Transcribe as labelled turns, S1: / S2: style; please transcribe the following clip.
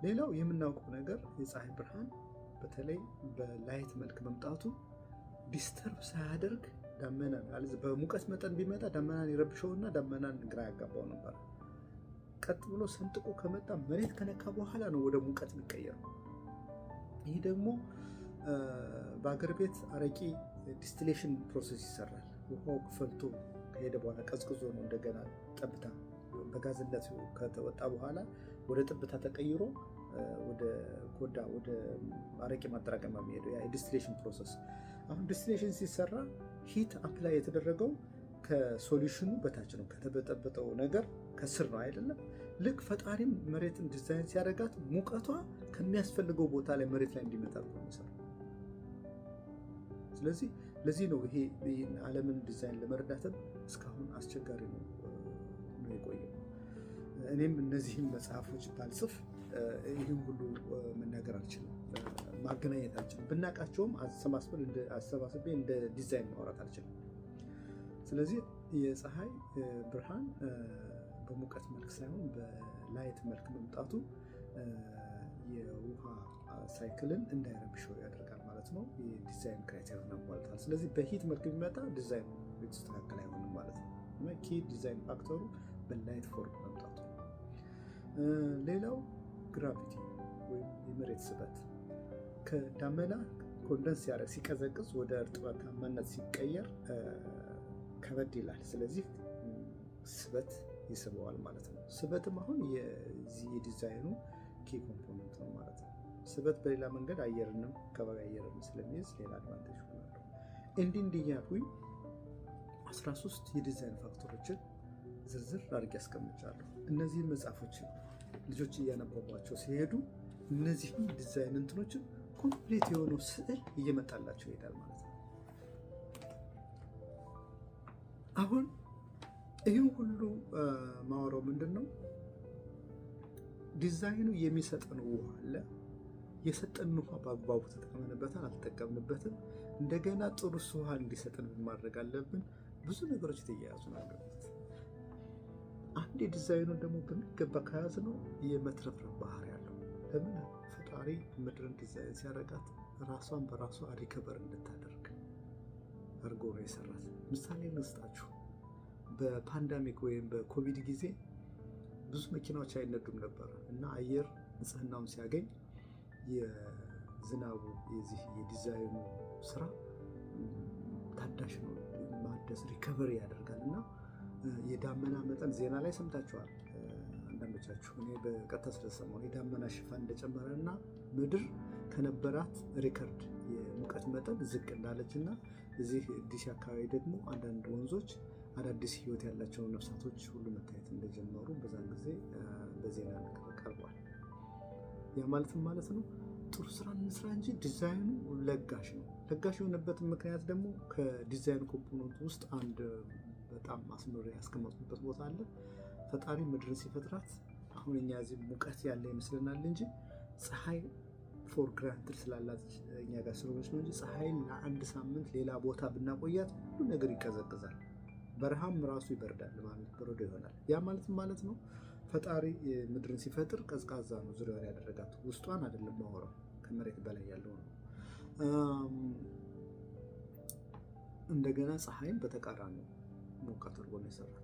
S1: ሌላው የምናውቀው ነገር የፀሐይ ብርሃን በተለይ በላይት መልክ መምጣቱ ዲስተርብ ሳያደርግ ዳመና በሙቀት መጠን ቢመጣ ዳመናን ይረብሸውና ዳመናን ግራ ያጋባው ነበር። ቀጥ ብሎ ሰንጥቆ ከመጣ መሬት ከነካ በኋላ ነው ወደ ሙቀት የሚቀየረው። ይህ ደግሞ በአገር ቤት አረቂ ዲስቲሌሽን ፕሮሰስ ይሰራል። ውሃው ፈልቶ ከሄደ በኋላ ቀዝቅዞ ነው እንደገና ጠብታ በጋዝነት ከተወጣ በኋላ ወደ ጠብታ ተቀይሮ ወደ ኮዳ ወደ አረቂ ማጠራቀሚያ የሚሄደው ያ ዲስቲሌሽን ፕሮሰስ። አሁን ዲስቲሌሽን ሲሰራ ሂት አፕላይ የተደረገው ከሶሉሽኑ በታች ነው፣ ከተበጠበጠው ነገር ከስር ነው አይደለም። ልክ ፈጣሪም መሬትን ዲዛይን ሲያደርጋት ሙቀቷ ከሚያስፈልገው ቦታ ላይ መሬት ላይ እንዲመጣ ነው የሚሰራው። ስለዚህ ለዚህ ነው ይሄ ዓለምን ዲዛይን ለመረዳትም እስካሁን አስቸጋሪ ነው የቆየው። እኔም እነዚህን መጽሐፎች ባልጽፍ ይህን ሁሉ መናገር አልችልም፣ ማገናኘት አልችልም። ብናቃቸውም አሰባስቤ እንደ ዲዛይን ማውራት አልችልም። ስለዚህ የፀሐይ ብርሃን በሙቀት መልክ ሳይሆን በላይት መልክ መምጣቱ የውሃ ሳይክልን እንዳይረብሸው ያደርጋል ማለት ነው። የዲዛይን ክራይቴሪያ ያሟልታል። ስለዚህ በሂት መልክ የሚመጣ ዲዛይን የተስተካከለ አይሆንም ማለት ነው። ኪ ዲዛይን ፋክተሩ በላይት ፎርም መምጣቱ። ሌላው ግራቪቲ ወይም የመሬት ስበት ከዳመና ኮንደንስ ሲያደርግ ሲቀዘቅዝ ወደ እርጥበታማነት ሲቀየር ከበድ ይላል። ስለዚህ ስበት ይስበዋል ማለት ነው። ስበትም አሁን የዚህ የዲዛይኑ ኪ ኮምፖነንት ነው ማለት ነው። ስበት በሌላ መንገድ አየርንም ከባቢ አየርንም ስለሚይዝ ሌላ አድቫንቴጅ ሆናለሁ። እንዲህ እያልኩኝ 13 የዲዛይን ፋክተሮችን ዝርዝር አድርጌ ያስቀምጫለሁ። እነዚህን መጽሐፎችን ልጆች እያነበቧቸው ሲሄዱ እነዚህም ዲዛይን እንትኖችን ኮምፕሌት የሆነው ስዕል እየመጣላቸው ይሄዳል ማለት ነው። አሁን ይህን ሁሉ ማወራው ምንድን ነው? ዲዛይኑ የሚሰጠን ውሃ አለ። የሰጠን ውሃ በአግባቡ ተጠቀምንበታል አልተጠቀምንበትም፣ እንደገና ጥሩ ውሃ እንዲሰጠን ማድረግ አለብን። ብዙ ነገሮች የተያያዙ ናቸው። አንድ የዲዛይኑን ደግሞ በሚገባ ከያዝ ነው የመትረፍረፍ ባህሪ ያለው። ለምን ፈጣሪ ምድርን ዲዛይን ሲያደርጋት ራሷን በራሷ ሪከቨር እንድታደርግ አድርጎ ነው የሰራት። ምሳሌ ልስጣችሁ። በፓንዳሚክ ወይም በኮቪድ ጊዜ ብዙ መኪናዎች አይነዱም ነበር እና አየር ንጽህናውን ሲያገኝ የዝናቡ የዚህ የዲዛይኑ ስራ ታዳሽ ነው፣ ማደስ ሪከቨሪ ያደርጋል። እና የዳመና መጠን ዜና ላይ ሰምታችኋል አንዳንዶቻችሁ። እኔ በቀጥታ ስለሰማሁ የዳመና ሽፋን እንደጨመረ እና ምድር ከነበራት ሪከርድ የሙቀት መጠን ዝቅ እንዳለች እና እዚህ ዲሲ አካባቢ ደግሞ አንዳንድ ወንዞች አዳዲስ ህይወት ያላቸው ነፍሳቶች ሁሉ መታየት እንደጀመሩ በዛን ጊዜ በዜና ቀርቧል። ያ ማለትም ማለት ነው ጥሩ ስራ እንስራ እንጂ ዲዛይኑ ለጋሽ ነው። ለጋሽ የሆነበትን ምክንያት ደግሞ ከዲዛይን ኮምፖነንት ውስጥ አንድ በጣም አስምሬ ያስቀመጥኩበት ቦታ አለ። ፈጣሪ ምድርን ሲፈጥራት አሁን እኛ እዚህ ሙቀት ያለ ይመስለናል እንጂ ፀሐይ ፎር ግራንትድ ስላላት እኛ ጋር ስለሆነች ነው እንጂ ፀሐይን ለአንድ ሳምንት ሌላ ቦታ ብናቆያት ሁሉ ነገር ይቀዘቅዛል። በረሃም ራሱ ይበርዳል ማለት በረዶ ይሆናል። ያ ማለት ነው ፈጣሪ ምድርን ሲፈጥር ቀዝቃዛ ነው ዙሪያውን ያደረጋት፣ ውስጧን አይደለም ማወራው፣ ከመሬት በላይ ያለው ነው። እንደገና ፀሐይም በተቃራኒ ሞቃት አድርጎ ነው የሰራት።